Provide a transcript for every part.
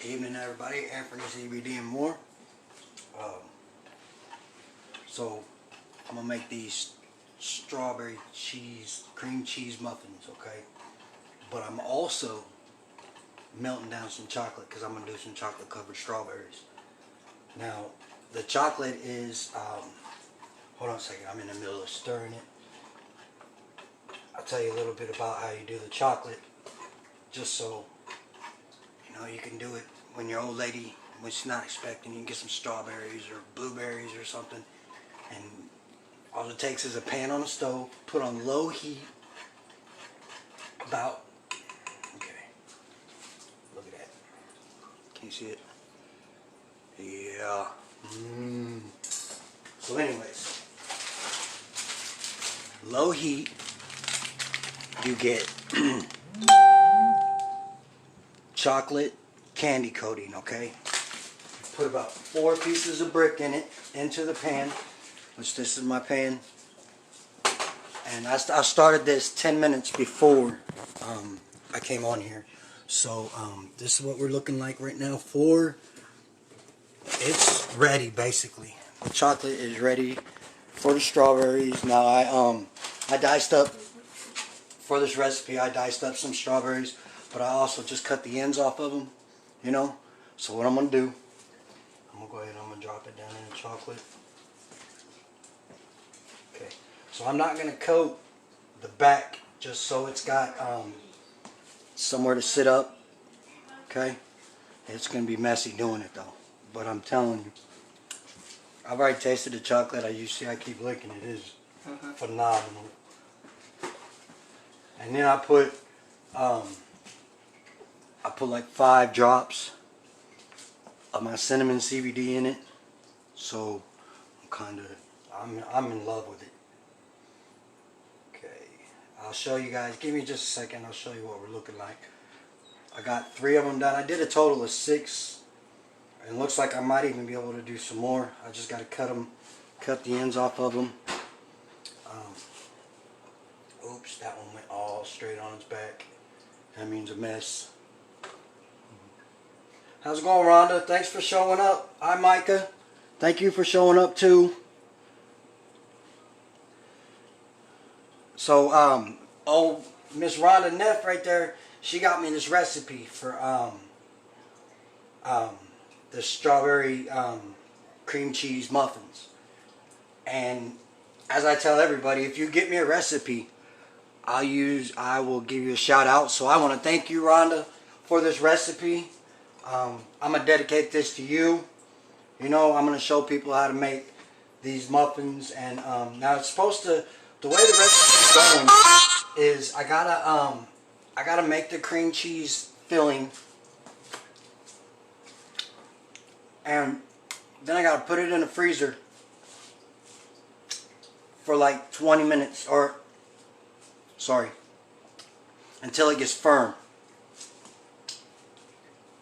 Evening, everybody. Anthony CBD and more. So I'm gonna make these strawberry cream cheese muffins, okay? But I'm also melting down some chocolate because I'm gonna do some chocolate covered strawberries. Now the chocolate is hold on a second, I'm in the middle of stirring it. I'll tell you a little bit about how you do the chocolate, just so you know you can do it when your old lady, when she's not expecting. You can get some strawberries or blueberries or something, and all it takes is a pan on the stove, put on low heat, about, okay, look at that, can you see it? Yeah. So anyways, low heat, you get chocolate candy coating, okay? Put about 4 pieces of brick in it, into the pan, which this is my pan. And I started this 10 minutes before I came on here. So this is what we're looking like right now. It's ready basically. The chocolate is ready for the strawberries. Now I diced up, for this recipe, I diced up some strawberries, but I also just cut the ends off of them, you know. So what I'm going to do, I'm going to go ahead and I'm going to drop it down in the chocolate. Okay, so I'm not going to coat the back just so it's got somewhere to sit up, okay. It's going to be messy doing it though, but I'm telling you, I've already tasted the chocolate. You see I keep licking it. It is phenomenal. And then I put like 5 drops of my cinnamon CBD in it. So I'm in love with it. Okay, I'll show you guys. Give me just a second. I'll show you what we're looking like. I got 3 of them done. I did a total of 6. And it looks like I might even be able to do some more. I just got to cut the ends off of them. Oops, that one went all straight on its back. That means a mess. How's it going, Rhonda? Thanks for showing up. Hi, Micah. Thank you for showing up too. So, oh, Miss Rhonda Neff right there, she got me this recipe for the strawberry cream cheese muffins. And as I tell everybody, if you get me a recipe, I will give you a shout out. So I want to thank you, Rhonda, for this recipe. I'm going to dedicate this to you. You know, I'm going to show people how to make these muffins. And now it's supposed to, the way the recipe is going is I gotta make the cream cheese filling, and then I gotta put it in the freezer for like 20 minutes, or sorry, until it gets firm.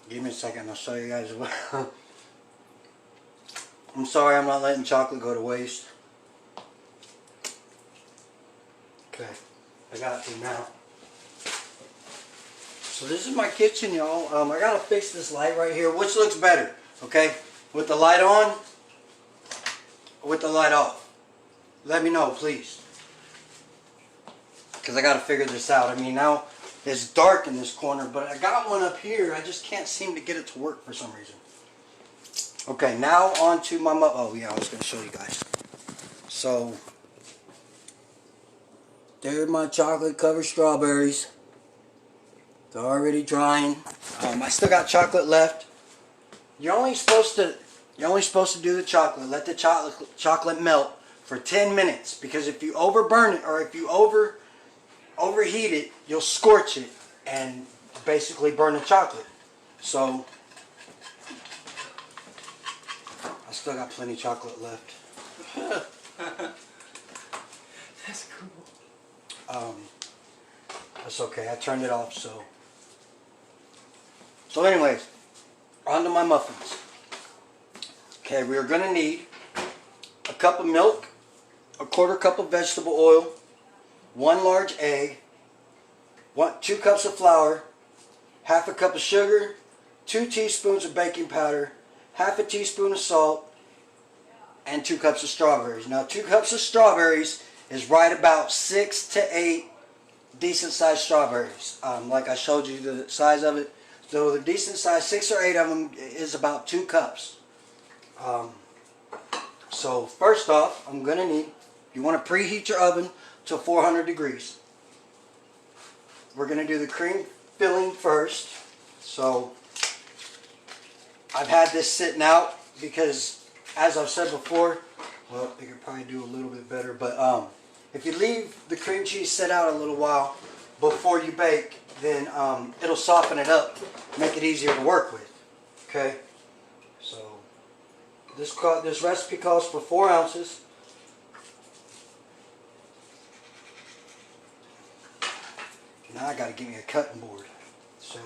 Give me a second, I'll show you guys what. I'm sorry, I'm not letting chocolate go to waste. Okay, I got it now. So this is my kitchen, y'all. I gotta fix this light right here. Which looks better, okay? With the light on, or with the light off? Let me know, please. Because I gotta figure this out. I mean, now it's dark in this corner, but I got one up here. I just can't seem to get it to work for some reason. Okay, now on to my oh yeah, I was gonna show you guys. So there's my chocolate covered strawberries. They're already drying. I still got chocolate left. You're only supposed to do the chocolate. Let the chocolate melt for 10 minutes, because if you overburn it, or if you overheat it, you'll scorch it and basically burn the chocolate. So I still got plenty of chocolate left. That's cool. That's okay. I turned it off, so. So anyways, on to my muffins. Okay, we are going to need a cup of milk, a 1/4 cup of vegetable oil, 1 large egg, 2 cups of flour, 1/2 cup of sugar, 2 teaspoons of baking powder, half a teaspoon of salt, and 2 cups of strawberries. Now 2 cups of strawberries is right about 6 to 8 decent sized strawberries. Like I showed you the size of it. So the decent size, 6 or 8 of them is about 2 cups. So first off, I'm going to need, you want to preheat your oven to 400 degrees. We're going to do the cream filling first. So I've had this sitting out because, as I've said before, well, they could probably do a little bit better, but if you leave the cream cheese sit out a little while before you bake, then it'll soften it up, make it easier to work with. Okay, so this recipe calls for 4 ounces. Now I got to get me a cutting board. So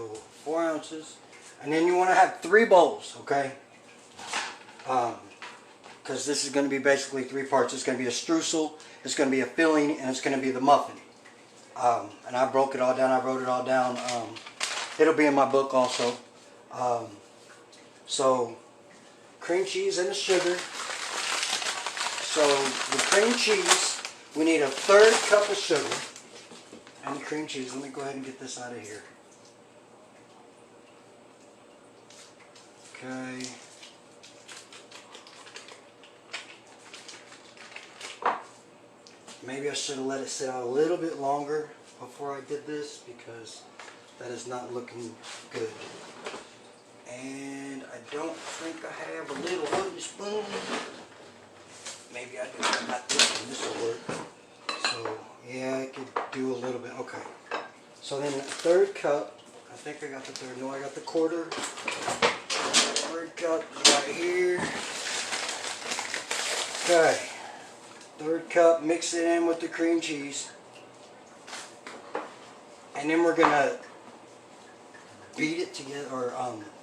4 ounces, and then you want to have 3 bowls. Okay. Because this is going to be basically 3 parts. It's going to be a streusel, it's going to be a filling, and it's going to be the muffin. And I broke it all down. I wrote it all down. It'll be in my book also. So cream cheese and the sugar. So the cream cheese, we need a 1/3 cup of sugar. And the cream cheese, let me go ahead and get this out of here. Okay. Maybe I should have let it sit out a little bit longer before I did this, because that is not looking good. And I don't think I have a little wooden spoon. Maybe I do. I got this one. This will work. So yeah, I could do a little bit. Okay. So then the 1/3 cup. I think I got the 1/3. No, I got the 1/4. 1/3 cup is right here. Okay. 1/3 cup, mix it in with the cream cheese. And then we're going to beat it together, or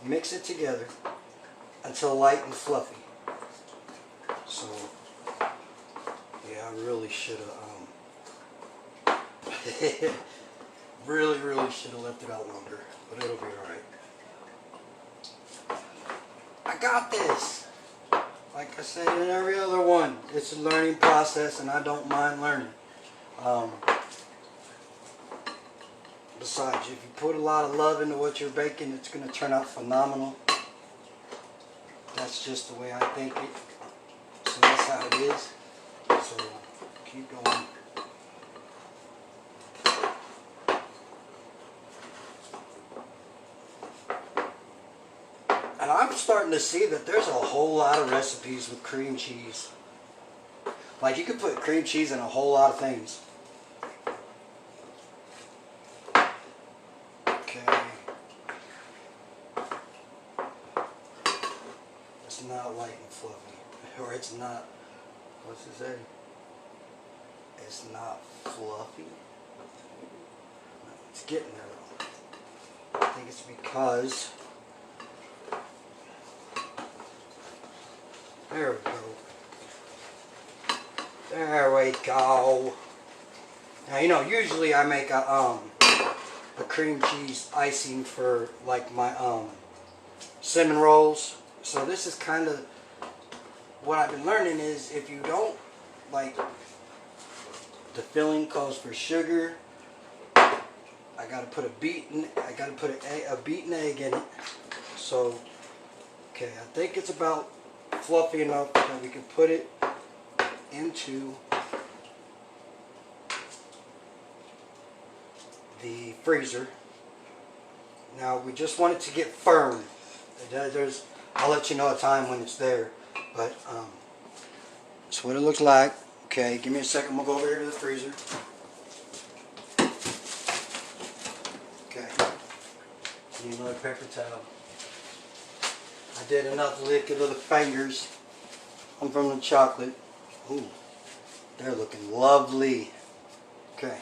mix it together until light and fluffy. So, yeah, I really should have, really should have left it out longer, but it'll be alright. I got this! Like I said in every other one, it's a learning process, and I don't mind learning. Besides, if you put a lot of love into what you're baking, it's going to turn out phenomenal. That's just the way I think it. So that's how it is. So keep going. And I'm starting to see that there's a whole lot of recipes with cream cheese. Like, you could put cream cheese in a whole lot of things. Okay. It's not light and fluffy. Or it's not, what's it say? It's not fluffy. It's getting there though. I think it's because, there we go. There we go. Now, you know, usually I make a cream cheese icing for like my cinnamon rolls. So this is kind of what I've been learning, is if you don't, like, the filling calls for sugar. I gotta put a beaten egg in it. So, okay, I think it's about fluffy enough that we can put it into the freezer. Now we just want it to get firm. I'll let you know a time when it's there, but that's what it looks like. Okay, give me a second. We'll go over here to the freezer. Okay, need another paper towel. I did enough licking of the fingers. I'm from the chocolate. Ooh, they're looking lovely. Okay,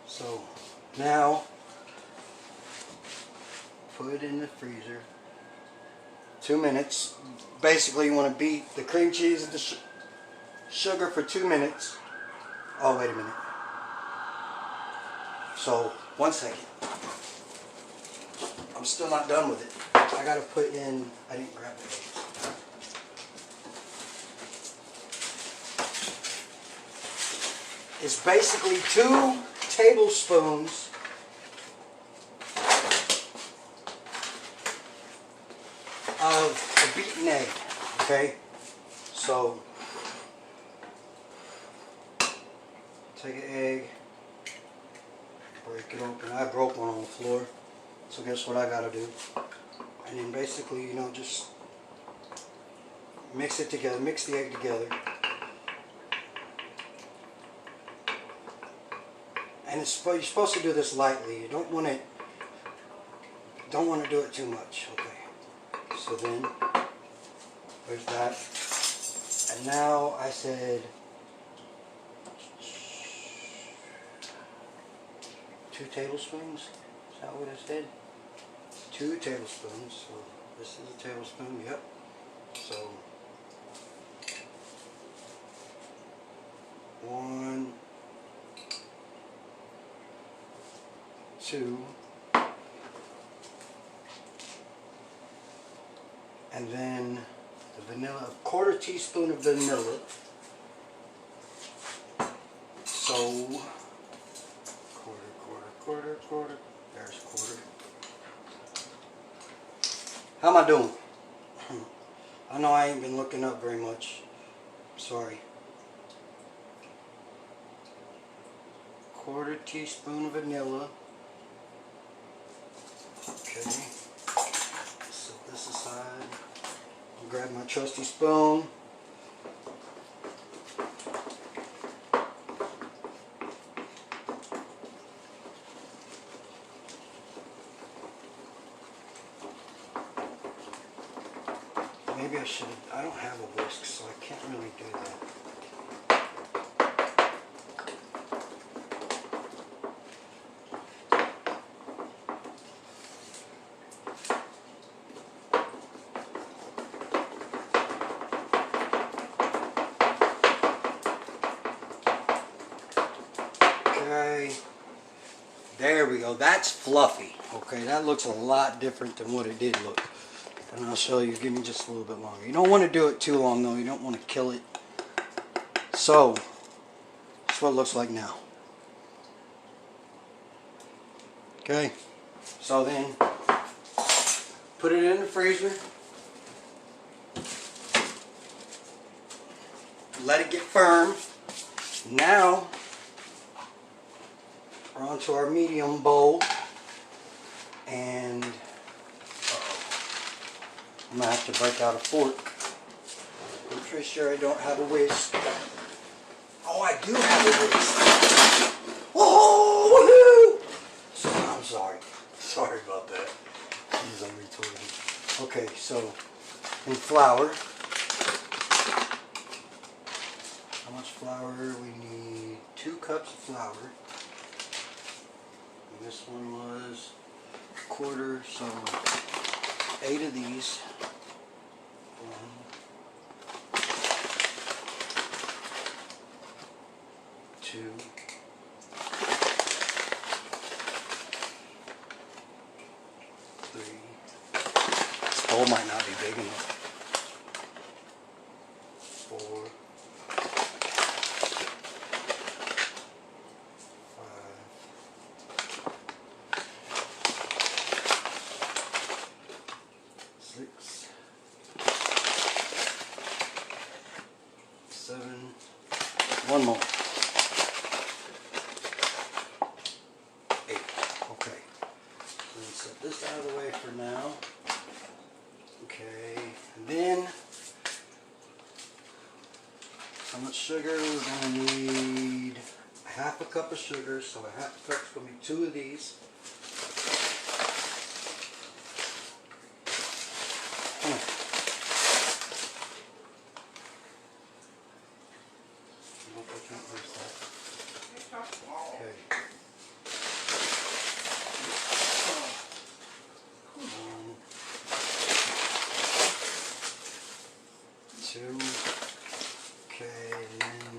so now put it in the freezer. 2 minutes. Basically, you want to beat the cream cheese and the sugar for 2 minutes. Oh, wait a minute. So, 1 second. I'm still not done with it. I gotta put in, I didn't grab the eggs. It's basically 2 tablespoons of a beaten egg, okay? So, take an egg, break it open. I broke one on the floor, so guess what I gotta do? And then basically, you know, just mix it together, mix the egg together. And you're supposed to do this lightly. You don't want to do it too much, okay? So then, there's that. And now I said 2 tablespoons. Is that what I said? 2 tablespoons. So this is a tablespoon. Yep. So 1, 2, and then the vanilla, a 1/4 teaspoon of vanilla. So quarter, there's a 1/4. How am I doing? I know I ain't been looking up very much. Sorry. 1/4 teaspoon of vanilla. Okay. Set this aside. I'll grab my trusty spoon. Maybe I should have, I don't have a whisk, so I can't really do that. Okay, there we go. That's fluffy. Okay, that looks a lot different than what it did look. And I'll show you. Give me just a little bit longer. You don't want to do it too long though. You don't want to kill it. So, that's what it looks like now. Okay, so then put it in the freezer. Let it get firm. Now, we're onto our medium bowl. And I'm going to have to break out a fork. I'm pretty sure I don't have a whisk. Oh, I do have a whisk. Oh, woohoo! I'm sorry. Sorry about that. Jeez, I'm retarded. Okay, so in flour. How much flour? We need 2 cups of flour. And this one was 1/4, so 8 of these. 1, 2, 3. This bowl might not be big enough. 4, 6, 7, one more. 8. Okay. So let's set this out of the way for now. Okay. And then, how much sugar? We're going to need 1/2 cup of sugar. So 1/2 cup is going to be 2 of these. Okay. 1, 2. Okay, and then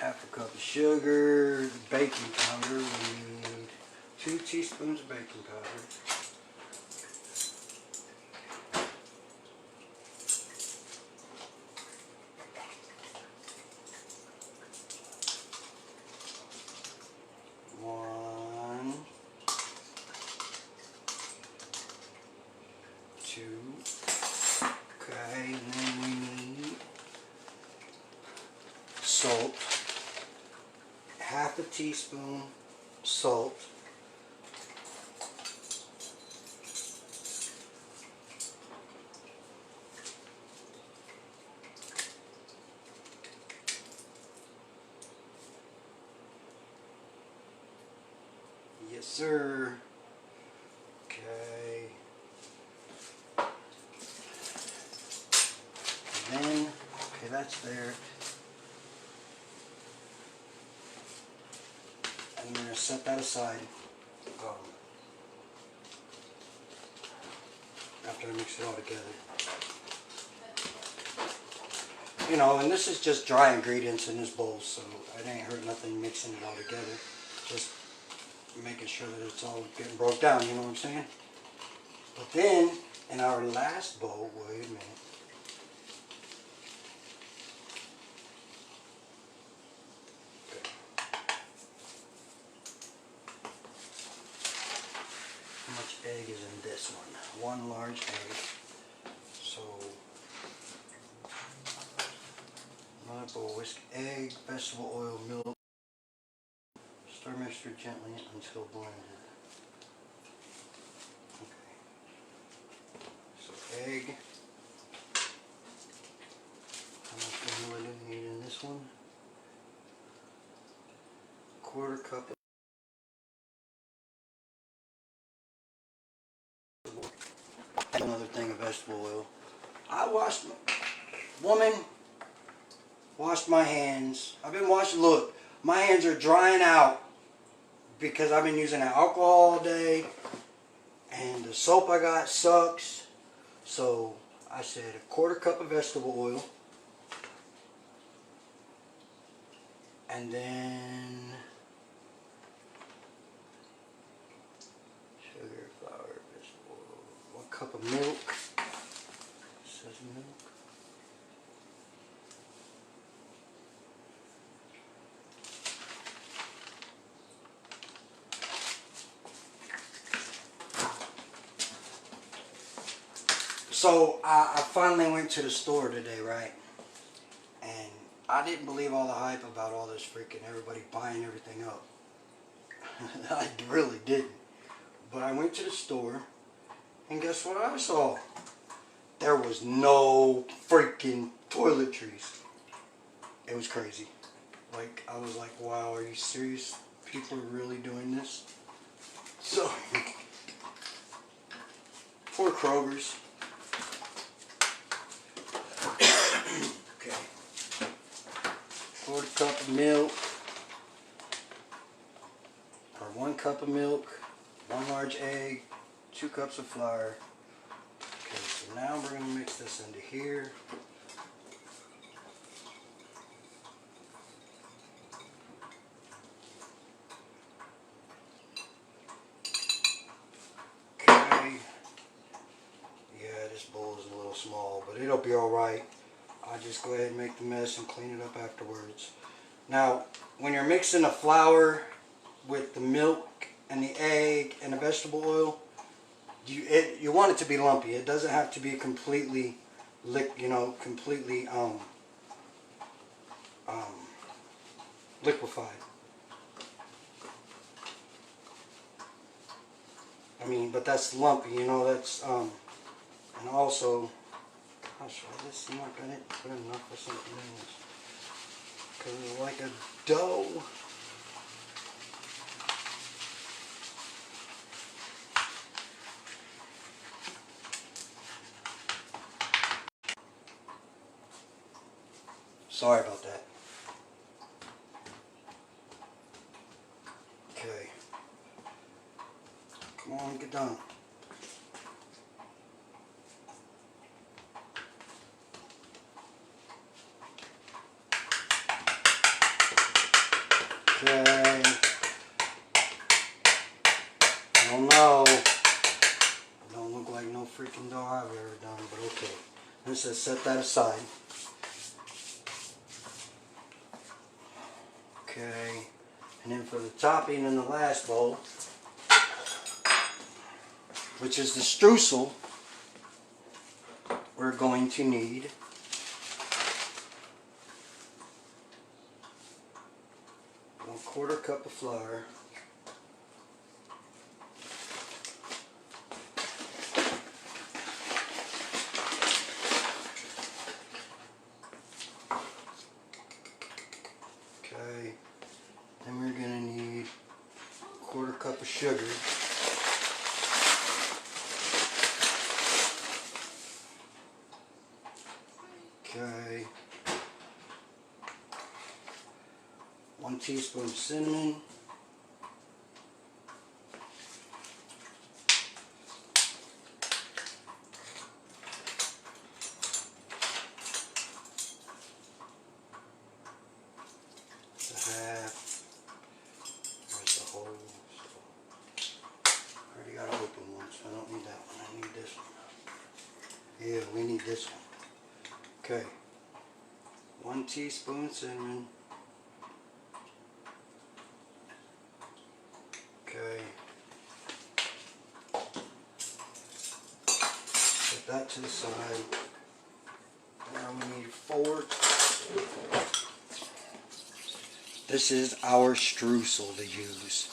1/2 cup of sugar, baking powder. We need 2 teaspoons of baking powder. One, 2. Okay, and then we need salt. Half a teaspoon salt. Yes, sir. Okay. And then, okay, that's there. I'm going to set that aside after I mix it all together. You know, and this is just dry ingredients in this bowl, so it ain't hurt nothing mixing it all together. Just making sure that it's all getting broke down, you know what I'm saying? But then, in our last bowl, wait a minute. Okay. How much egg is in this one? 1 large egg. So, another bowl, whisk egg, vegetable oil, milk. Stir mixture gently until blended. Egg. How much vanilla do we need in this one? 1/4 cup of another thing of vegetable oil. Woman, washed my hands. I've been washing, look, my hands are drying out because I've been using alcohol all day and the soap I got sucks. So I said 1/4 cup of vegetable oil, and then sugar, flour, vegetable oil, 1 cup of milk. It says milk. So I finally went to the store today, right? And I didn't believe all the hype about all this freaking everybody buying everything up. I really didn't. But I went to the store, and guess what I saw? There was no freaking toiletries. It was crazy. Like, I was like, wow, are you serious? People are really doing this? So, poor Kroger's. Okay. 1/4 cup of milk. Or 1 cup of milk. 1 large egg. 2 cups of flour. Okay, so now we're going to mix this into here. Okay. Yeah, this bowl is a little small, but it'll be alright. I'll just go ahead and make the mess and clean it up afterwards. Now, when you're mixing the flour with the milk and the egg and the vegetable oil, you want it to be lumpy. It doesn't have to be completely completely liquefied. I mean, but that's lumpy, that's and also, gosh, this I'm not gonna put enough of something in this because it's like a dough. Sorry about that. Okay. Come on, get done. Okay. don't know. Don't look like no freaking dough I've ever done, but okay. Let's just set that aside. Okay. And then for the topping in the last bowl, which is the streusel, we're going to need a 1/4 cup of flour. Okay, then we're going to need 1/4 cup of sugar. Okay, 1 teaspoon of cinnamon. Half. There's the whole. I already got an open one, so I don't need that one. I need this one. Yeah, we need this one. Okay. 1 teaspoon cinnamon. Okay. Put that to the side. Now we need 4. This is our streusel to use.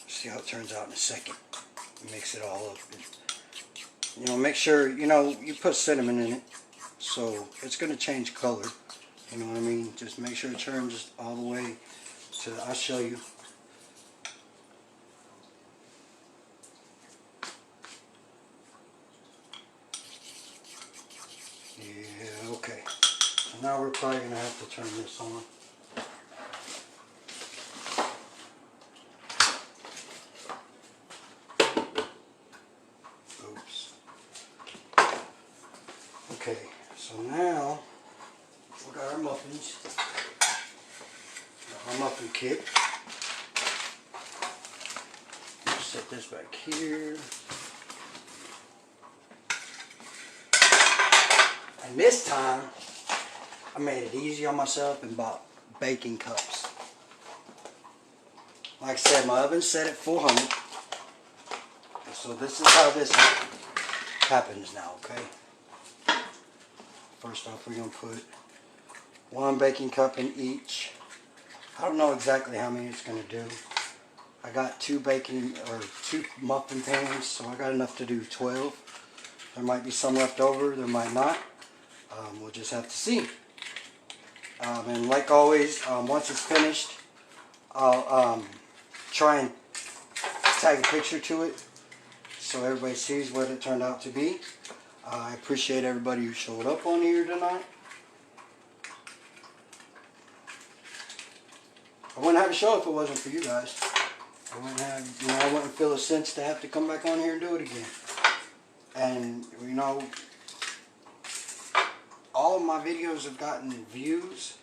See how it turns out in a second. Mix it all up. You know, make sure, you know, you put cinnamon in it, so it's going to change color. You know what I mean? Just make sure it turns all the way to, I'll show you. Yeah, okay. So now we're probably going to have to turn this on. Oops. Okay, so now we got our muffins. Got our muffin kit. Set this back here. And this time, I made it easy on myself and bought baking cups. Like I said, my oven's set at 400. So this is how this happens now, okay? First off, we're going to put 1 baking cup in each. I don't know exactly how many it's going to do. I got 2 muffin pans, so I got enough to do 12. There might be some left over, there might not. We'll just have to see. And like always, once it's finished, I'll try and tag a picture to it so everybody sees what it turned out to be. I appreciate everybody who showed up on here tonight. I wouldn't have a show if it wasn't for you guys. I wouldn't have, I wouldn't feel a sense to have to come back on here and do it again. And, all of my videos have gotten views.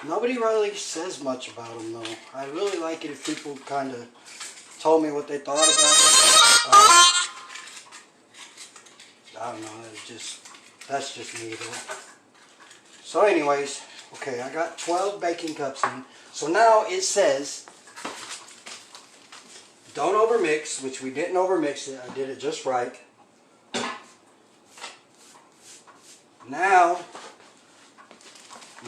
Nobody really says much about them though. I really like it if people kind of told me what they thought about it. I don't know, that's just me though. So anyways, okay, I got 12 baking cups in. So now it says, don't overmix, which we didn't overmix it. I did it just right. Now,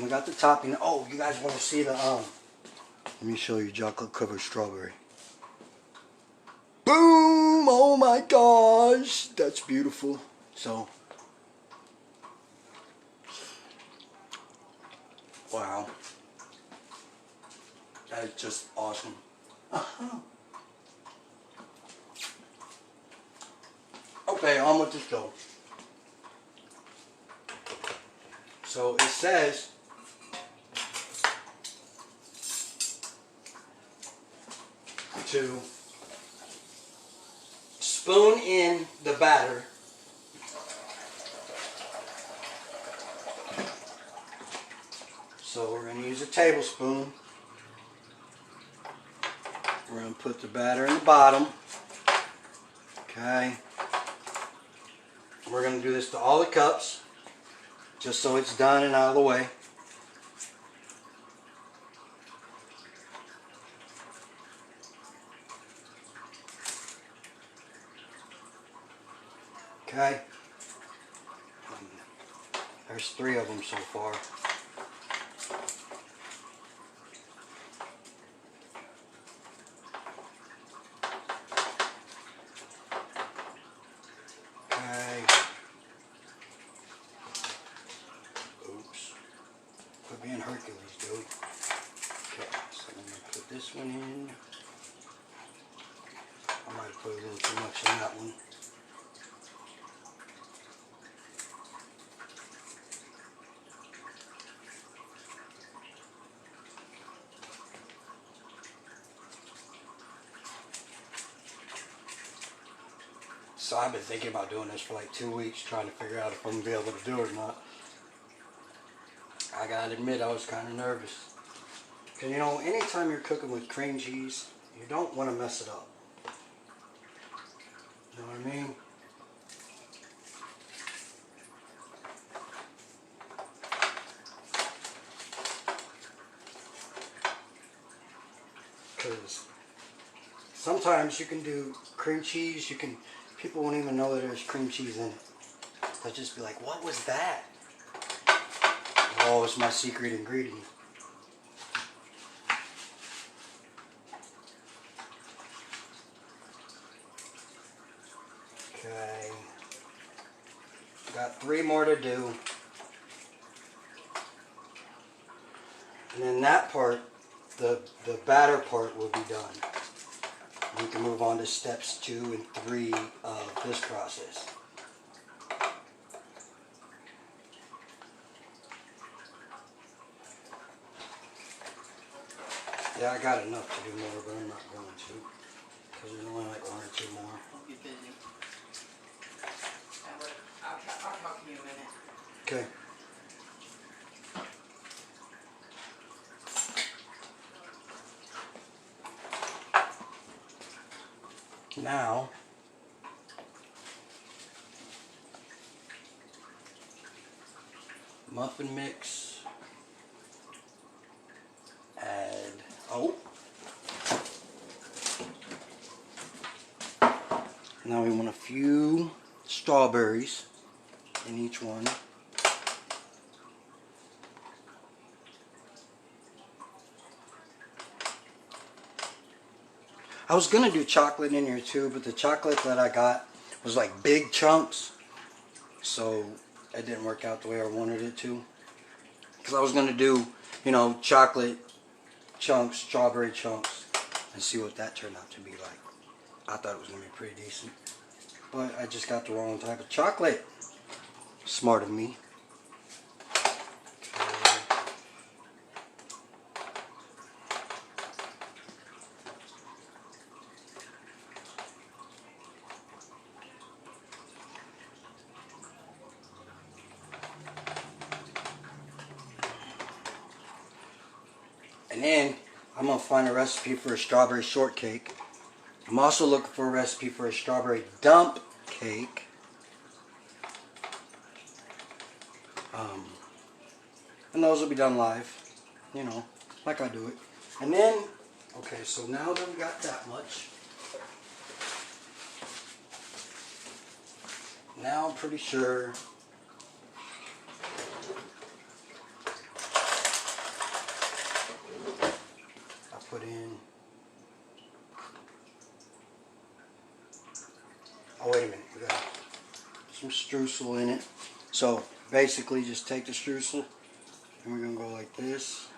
we got the topping. Oh, you guys want to see the, let me show you chocolate covered strawberry. Boom! Oh my gosh! That's beautiful. So, wow. That is just awesome. Okay, on with the show. So it says to spoon in the batter So we're going to use a tablespoon. We're going to put the batter in the bottom. Okay. We're going to do this to all the cups, just so it's done and out of the way. Okay. There's 3 of them so far. Okay. Oops. Quit being Hercules, dude. Okay, so I'm going to put this one in. I might have put a little too much in that one. So I've been thinking about doing this for like 2 weeks, trying to figure out if I'm going to be able to do it or not. I gotta admit, I was kind of nervous. Because you know, anytime you're cooking with cream cheese, you don't want to mess it up. You know what I mean? Because sometimes you can do cream cheese, people won't even know that there's cream cheese in it. They'll just be like, what was that? Oh, it's my secret ingredient. Okay. Got 3 more to do. And then that part, the batter part will be done. We can move on to steps 2 and 3 of this process. Yeah, I got enough to do more, but I'm not going to. Because there's only like 1 or 2 more. I'll be busy. I'll talk to you in a minute. Okay. Now, muffin mix, add, now we want a few strawberries in each one. I was going to do chocolate in here too, but the chocolate that I got was like big chunks, so it didn't work out the way I wanted it to. Because I was going to do, you know, chocolate chunks, strawberry chunks, and see what that turned out to be like. I thought it was going to be pretty decent, but I just got the wrong type of chocolate. Smart of me. And then I'm going to find a recipe for a strawberry shortcake. I'm also looking for a recipe for a strawberry dump cake. And those will be done live, you know, like I do it. And then, okay, so now that we got that much, now I'm pretty sure I put in, oh wait a minute, we got some streusel in it. So basically just take the streusel and we're going to go like this.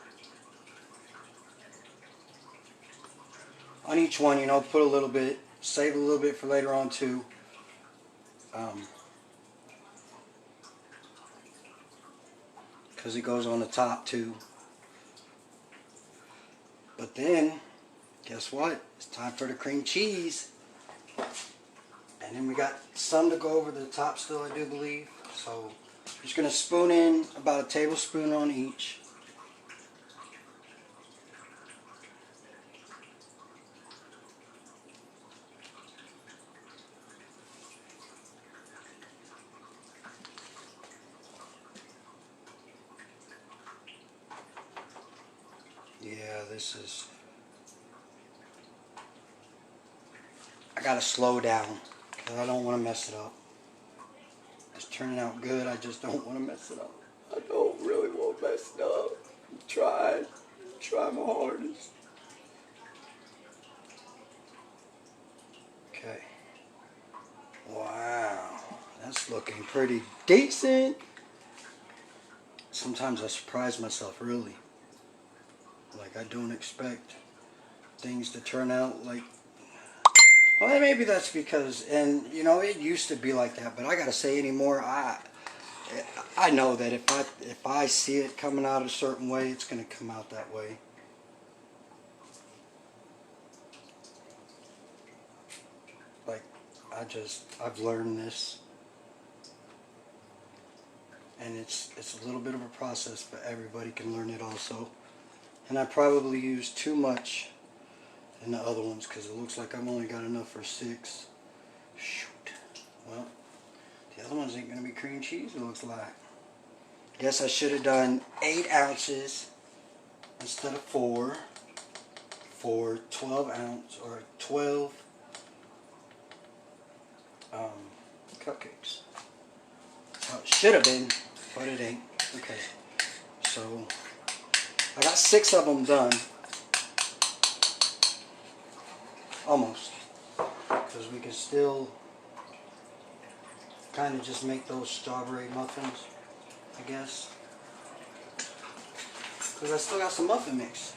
On each one, you know, put a little bit, save a little bit for later on too. Because it goes on the top too. But then, guess what? It's time for the cream cheese. And then we got some to go over the top still, I do believe. So, just going to spoon in about a tablespoon on each. this is... I gotta slow down, because I don't want to mess it up. It's turning out good, I just don't want to mess it up. I don't really want to mess it up. I'm trying my hardest. Okay. Wow, that's looking pretty decent. Sometimes I surprise myself, really. Like, I don't expect things to turn out like... Well, maybe that's because, and you know, it used to be like that, but I gotta say anymore, I know that if I see it coming out a certain way, it's gonna come out that way. Like, I've learned this. And it's a little bit of a process, but everybody can learn it also. And I probably used too much in the other ones because it looks like I've only got enough for 6. Shoot. Well, the other ones ain't going to be cream cheese, it looks like. Guess I should have done 8 ounces instead of 4 for 12 ounce or 12 cupcakes. Well, it should have been, but it ain't. Okay, so I got 6 of them done. Almost. Because we can still kind of just make those strawberry muffins, I guess. Because I still got some muffin mix.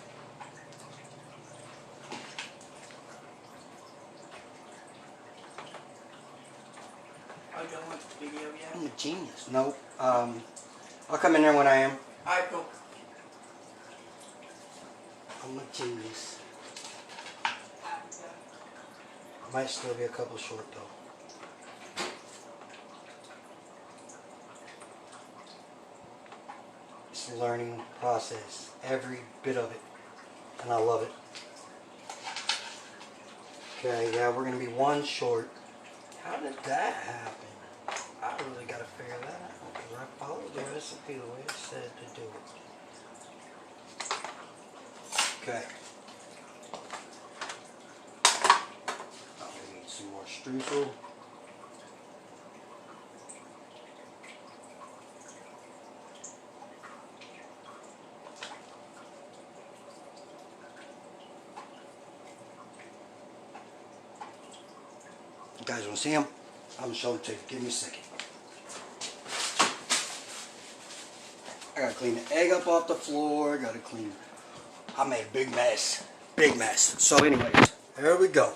Are you done with the video yet? I'm a genius. Nope. I'll come in there when I am. Alright, cool. I'm a genius. Might still be a couple short though. It's a learning process. Every bit of it. And I love it. Okay, yeah, we're going to be 1 short. How did that happen? I really got to figure that out because I followed the recipe the way it said to do it. Okay. I'm going to need some more streusel. You guys want to see them? I'm going to show them to you. Give me a second. I got to clean the egg up off the floor. Got to clean. I made a big mess. Big mess. So anyways, there we go.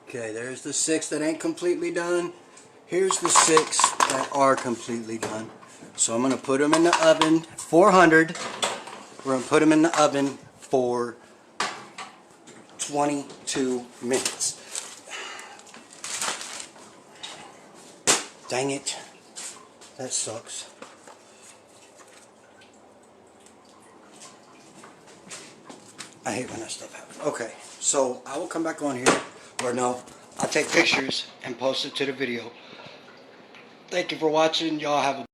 Okay, there's the 6 that ain't completely done. Here's the 6 that are completely done. So I'm going to put them in the oven, 400. We're going to put them in the oven for 22 minutes. Dang it. That sucks. I hate when that stuff happens. Okay, so I will come back on here. Or no, I'll take pictures and post it to the video. Thank you for watching. Y'all have a